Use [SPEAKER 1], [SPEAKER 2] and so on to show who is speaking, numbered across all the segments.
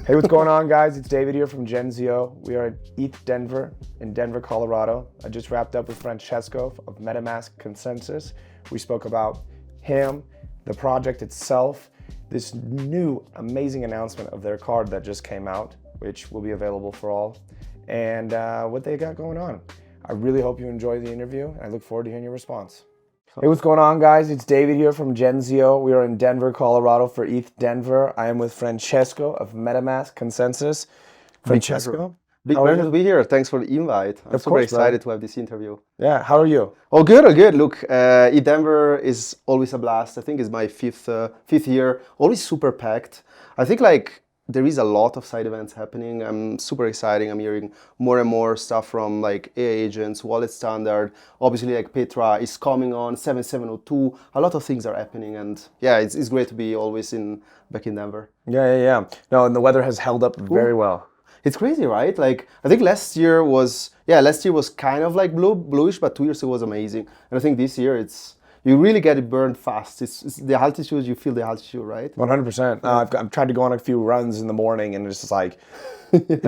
[SPEAKER 1] Hey, what's going on, guys? It's David here from Genzio. We are at ETH Denver in Denver, Colorado. I just wrapped up with Francesco of MetaMask Consensys. We spoke about him, the project itself, this new amazing announcement of their card that just came out, which will be available for all, and what they got going on. I really hope you enjoy the interview, and I look forward to hearing your response. Hey, what's going on, guys? It's David here from Genzio. We are in Denver, Colorado for ETH Denver. I am with Francesco of MetaMask Consensys. Francesco?
[SPEAKER 2] Big pleasure to be here. Thanks for the invite. I'm super excited to have this interview.
[SPEAKER 1] Yeah, how are you?
[SPEAKER 2] Oh, good, oh, good. Look, ETH Denver is always a blast. I think it's my fifth year. Always super packed. I think there is a lot of side events happening. I'm super excited. I'm hearing more and more stuff from AI agents, wallet standard. Obviously, Petra is coming on, 7702. A lot of things are happening, and yeah, it's great to be always back in Denver.
[SPEAKER 1] Yeah. No, and the weather has held up very well.
[SPEAKER 2] It's crazy, right? I think last year was kind of bluish, but 2 years ago was amazing. And I think this year you really get it burned fast. It's the altitude, you feel the altitude, right?
[SPEAKER 1] 100%. I've tried to go on a few runs in the morning, and it's just like, it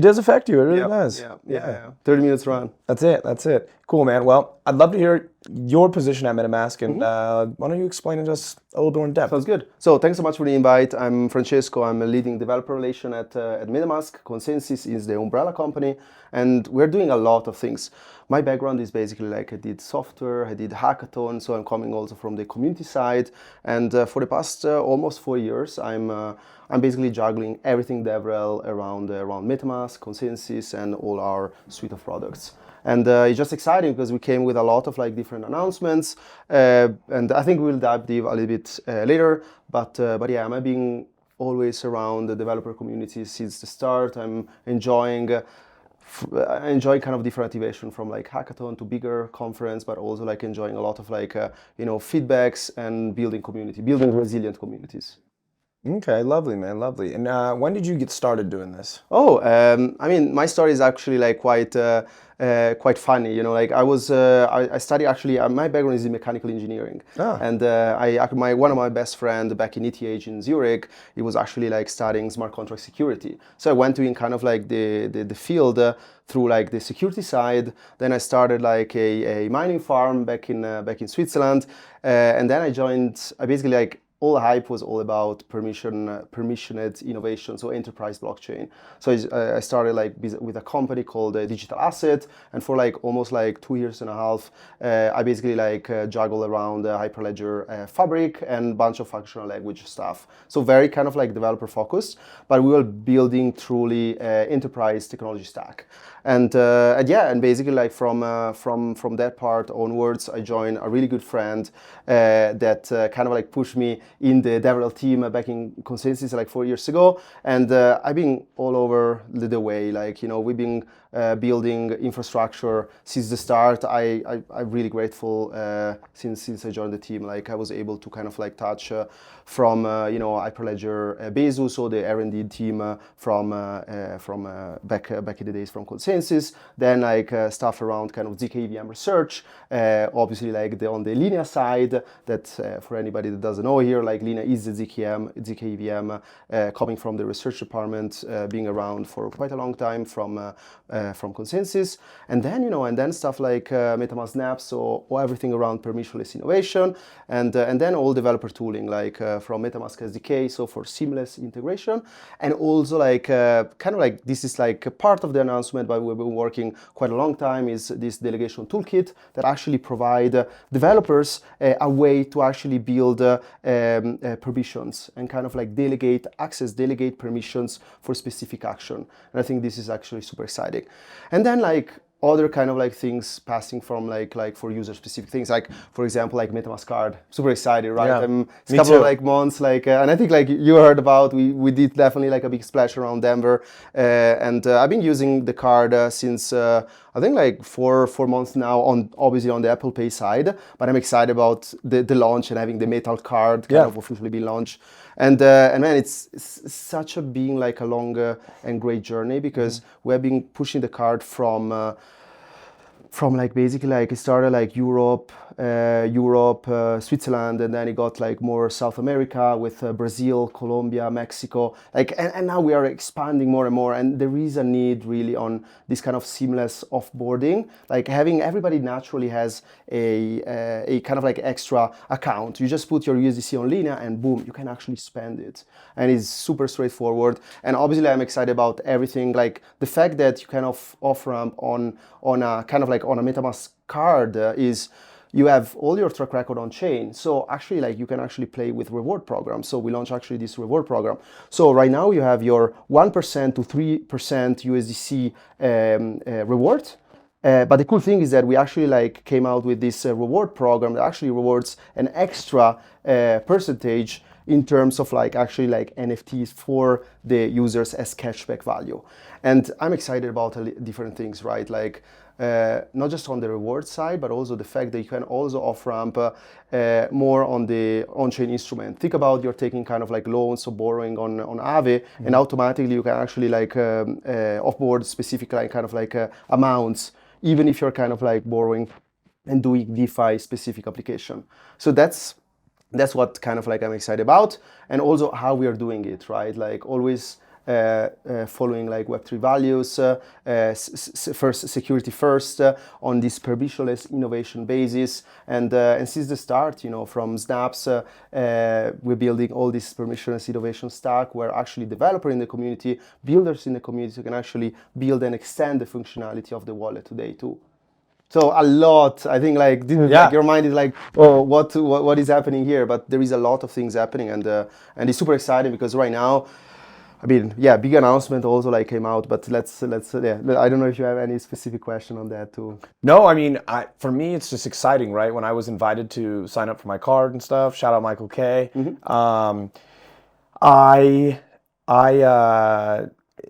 [SPEAKER 1] does affect you. It really does.
[SPEAKER 2] Yeah. 30 minutes run.
[SPEAKER 1] That's it. Cool, man. Well, I'd love to hear your position at MetaMask, and why don't you explain it to us a little bit more in depth?
[SPEAKER 2] Sounds good. So thanks so much for the invite. I'm Francesco. I'm a leading developer relation at MetaMask. Consensys is the umbrella company, and we're doing a lot of things. My background is basically I did software, I did hackathon, so I'm coming also from the community side. And for the past almost 4 years, I'm basically juggling everything DevRel around MetaMask, Consensys, and all our suite of products. And it's just exciting because we came with a lot of different announcements, and I think we'll dive deep a little bit later. But yeah, I'm being always around the developer community since the start. I'm enjoying kind of different activation from hackathon to bigger conference, but also enjoying a lot of feedbacks and building resilient communities.
[SPEAKER 1] Okay, lovely, man, lovely. And when did you get started doing this?
[SPEAKER 2] I mean, my story is actually quite funny. I studied actually. My background is in mechanical engineering, and one of my best friend back in ETH in Zurich, he was actually studying smart contract security. So I went to kind of the field through the security side. Then I started a mining farm back in Switzerland, and then I basically all the hype was all about permissioned innovation, so enterprise blockchain. So I started with a company called Digital Asset, and for almost 2 years and a half, I basically juggle around Hyperledger Fabric and bunch of functional language stuff. So very kind of developer focused, but we were building truly enterprise technology stack. And basically from that part onwards, I joined a really good friend that kind of pushed me in the DevRel team back in Consensys 4 years ago, and I've been all over the way. We've been building infrastructure since the start. I'm really grateful since I joined the team. I was able to kind of touch from Hyperledger Besu, so the R&D team from back in the days from Consensys. Then stuff around kind of zkEVM research. Obviously on the Linea side. That for anybody that doesn't know here, Linea is the zkEVM coming from the research department, being around for quite a long time from Consensys, and then stuff MetaMask Snaps, so everything around permissionless innovation, and then all developer tooling from MetaMask SDK, so for seamless integration, and also this is part of the announcement, but we've been working quite a long time, is this Delegation Toolkit that actually provide developers a way to actually build permissions and kind of delegate permissions for specific action. And I think this is actually super exciting. And then other kind of things passing from for user specific things, for example MetaMask Card. Super excited, right?
[SPEAKER 1] Yeah,
[SPEAKER 2] it's a couple of months and I think you heard about, we did definitely a big splash around Denver, and I've been using the card since I think four months now, obviously on the Apple Pay side, but I'm excited about the launch and having the Metal Card kind of officially be launched. And man, it's such a a long and great journey, because we have been pushing the card from from like basically like it started like Europe, Switzerland, and then it got like more South America with Brazil, Colombia, Mexico, like, and now we are expanding more and more, and there is a need really on this kind of seamless offboarding, like having everybody naturally has a kind of like extra account. You just put your USDC on Linea and boom, you can actually spend it, and it's super straightforward. And obviously I'm excited about everything, like the fact that you can off-ramp on a kind of like on a MetaMask card is you have all your track record on chain. So actually like you can actually play with reward programs. So we launched actually this reward program. So right now you have your 1% to 3% USDC reward. But the cool thing is that we actually like came out with this reward program that actually rewards an extra percentage in terms of like actually like NFTs for the users as cashback value. And I'm excited about different things, right? Like not just on the reward side, but also the fact that you can also off-ramp more on the on-chain instrument. Think about you're taking kind of like loans or borrowing on Aave, and automatically you can actually like offboard specific like kind of like amounts, even if you're kind of like borrowing and doing DeFi specific application. So that's what kind of like I'm excited about, and also how we are doing it, right? Like always following like Web3 values, first security first, on this permissionless innovation basis, and since the start, you know, from snaps, we're building all this permissionless innovation stack where actually developers in the community, builders in the community can actually build and extend the functionality of the wallet today too. So a lot, I think, like, like your mind is like, oh, what is happening here? But there is a lot of things happening, and it's super exciting because right now, I mean, yeah, big announcement also like came out. But let's I don't know if you have any specific question on that too.
[SPEAKER 1] No, I mean, for me, it's just exciting, right? When I was invited to sign up for my card and stuff, shout out Michael K.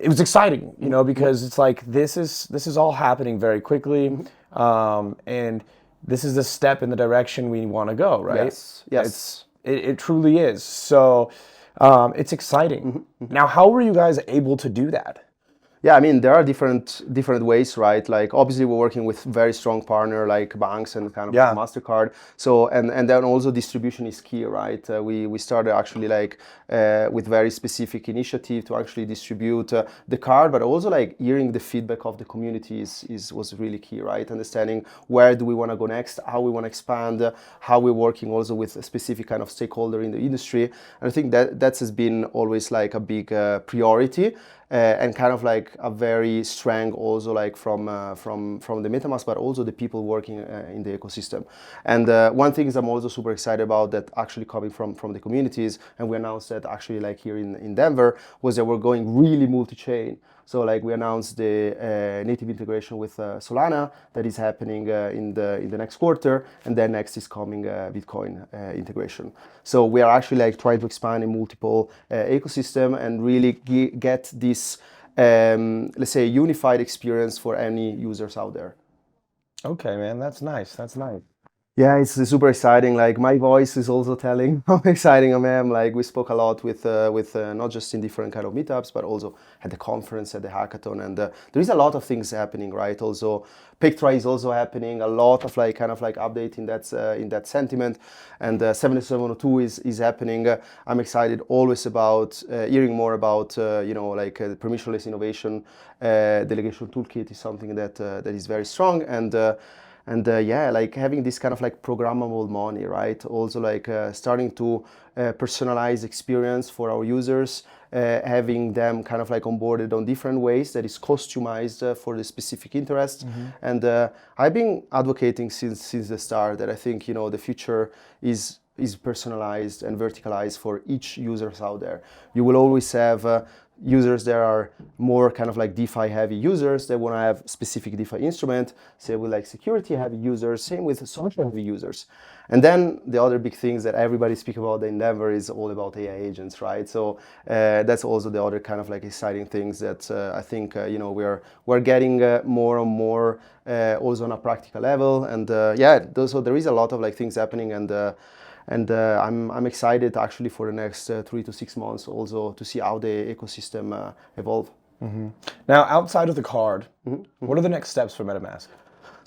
[SPEAKER 1] It was exciting, you know, because it's like this is all happening very quickly, and this is a step in the direction we want to go, right?
[SPEAKER 2] Yes.
[SPEAKER 1] It truly is. So it's exciting. Now, how were you guys able to do that?
[SPEAKER 2] Yeah, I mean, there are different ways, right? Like obviously we're working with very strong partner like banks and kind of MasterCard. So and then also distribution is key, right? We started actually like with very specific initiative to actually distribute the card, but also like hearing the feedback of the community was really key, right? Understanding where do we want to go next, how we want to expand, how we're working also with a specific kind of stakeholder in the industry. And I think that has been always like a big priority. And kind of like a very strong also like from the MetaMask, but also the people working in the ecosystem. And one thing is I'm also super excited about that actually coming from the communities, and we announced that actually like here in Denver, was that we're going really multi-chain. So like we announced the native integration with Solana that is happening in the next quarter, and then next is coming Bitcoin integration. So we are actually like trying to expand in multiple ecosystem and really get this let's say unified experience for any users out there.
[SPEAKER 1] Okay, man, that's nice. That's nice.
[SPEAKER 2] Yeah, it's super exciting. Like my voice is also telling how exciting I am. Like we spoke a lot with not just in different kind of meetups, but also at the conference, at the hackathon, and there is a lot of things happening, right? Also, Pictra is also happening. A lot of like kind of like update in that sentiment, and 7702 is happening. I'm excited always about hearing more about you know like the permissionless innovation. Delegation Toolkit is something that is very strong, and yeah, like having this kind of like programmable money, right? Also like starting to personalize experience for our users, having them kind of like onboarded on different ways that is customized for the specific interest. And I've been advocating since the start that I think, you know, the future is personalized and verticalized for each users out there. You will always have users that are more kind of like DeFi heavy users that want to have specific DeFi instrument, say with like security heavy users, same with social heavy users. And then the other big things that everybody speak about in Denver is all about AI agents, right? So that's also the other kind of like exciting things that I think you know we're getting more and more also on a practical level. And yeah, so there is a lot of like things happening, and I'm excited actually for the next 3 to 6 months also to see how the ecosystem evolve.
[SPEAKER 1] Now, outside of the card, what are the next steps for MetaMask?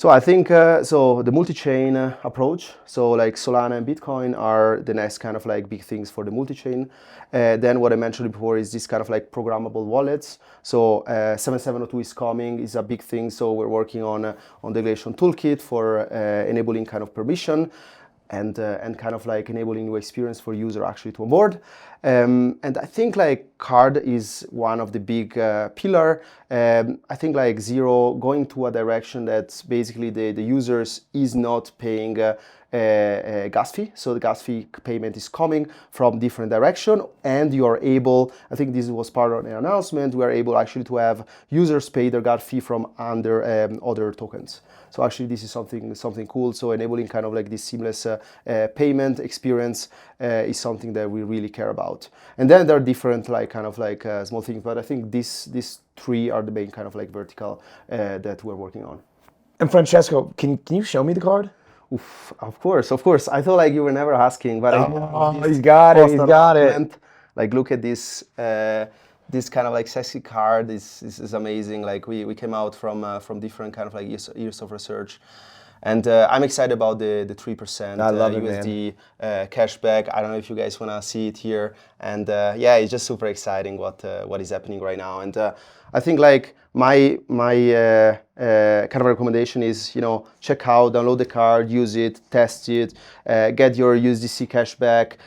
[SPEAKER 2] So I think so the multi-chain approach. So like Solana and Bitcoin are the next kind of like big things for the multi-chain. Then what I mentioned before is this kind of like programmable wallets. So 7702 is coming, is a big thing. So we're working on Delegation Toolkit for enabling kind of permission and kind of like enabling new experience for user actually to onboard. And I think like card is one of the big pillar. I think like Zero going to a direction that's basically the users is not paying a gas fee. So the gas fee payment is coming from different direction, and you are able, I think this was part of the announcement, we are able actually to have users pay their gas fee from under other tokens. So actually this is something cool. So enabling kind of like this seamless payment experience is something that we really care about. And then there are different like kind of like small things, but I think these three are the main kind of like vertical that we're working on.
[SPEAKER 1] And Francesco, can you show me the card?
[SPEAKER 2] Oof, of course. I thought like you were never asking, but
[SPEAKER 1] he's got it.
[SPEAKER 2] Like look at this. This kind of like sexy card is amazing. Like we came out from different kind of like years of research, and I'm excited about the 3% USD cashback. I don't know if you guys wanna see it here, and yeah, it's just super exciting what is happening right now. And I think like my kind of recommendation is, you know, check out, download the card, use it, test it, get your USDC cashback.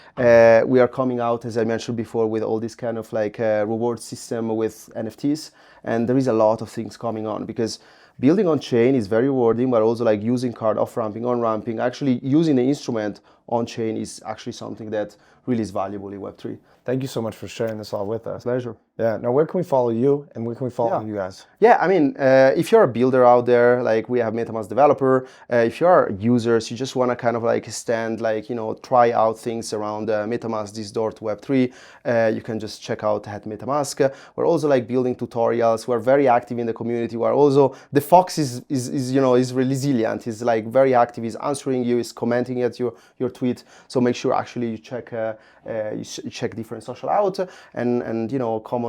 [SPEAKER 2] We are coming out, as I mentioned before, with all this kind of like reward system with NFTs, and there is a lot of things coming on, because building on chain is very rewarding, but also like using card off-ramping, on-ramping, actually using the instrument on chain is actually something that really is valuable in Web3.
[SPEAKER 1] Thank you so much for sharing this all with us.
[SPEAKER 2] Pleasure.
[SPEAKER 1] Yeah. Now, where can we follow you, and where can we follow you guys?
[SPEAKER 2] Yeah, I mean, if you're a builder out there, like we have MetaMask developer, if you are users, you just want to kind of like stand, like, you know, try out things around MetaMask, this door to Web3, you can just check out at MetaMask. We're also like building tutorials. We're very active in the community. We're also, the Fox is you know, is resilient. He's like very active. He's answering you, he's commenting at your tweet. So make sure actually you check different social out, and you know, common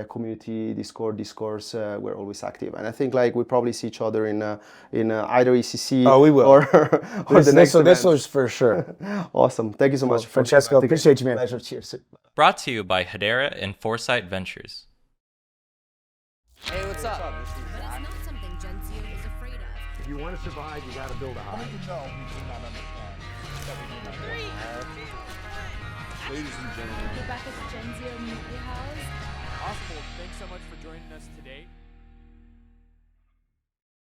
[SPEAKER 2] community Discord discourse. We're always active, and I think like we probably see each other in either ECC.
[SPEAKER 1] Oh, we will.
[SPEAKER 2] or the next event.
[SPEAKER 1] This was for sure.
[SPEAKER 2] Awesome. Thank you so much,
[SPEAKER 1] Francesco. Appreciate you, man.
[SPEAKER 2] Pleasure. Cheers.
[SPEAKER 3] Brought to you by Hedera and Foresight Ventures.
[SPEAKER 4] Hey, what's up?
[SPEAKER 5] But it's not something Genzio is afraid of.
[SPEAKER 1] If you want to survive, you got to build a hive.
[SPEAKER 4] No, we do not understand that we do not have. Ladies and gentlemen.
[SPEAKER 5] We're back at the Genzio Media House.
[SPEAKER 6] Awesome. Thanks so much for joining us today.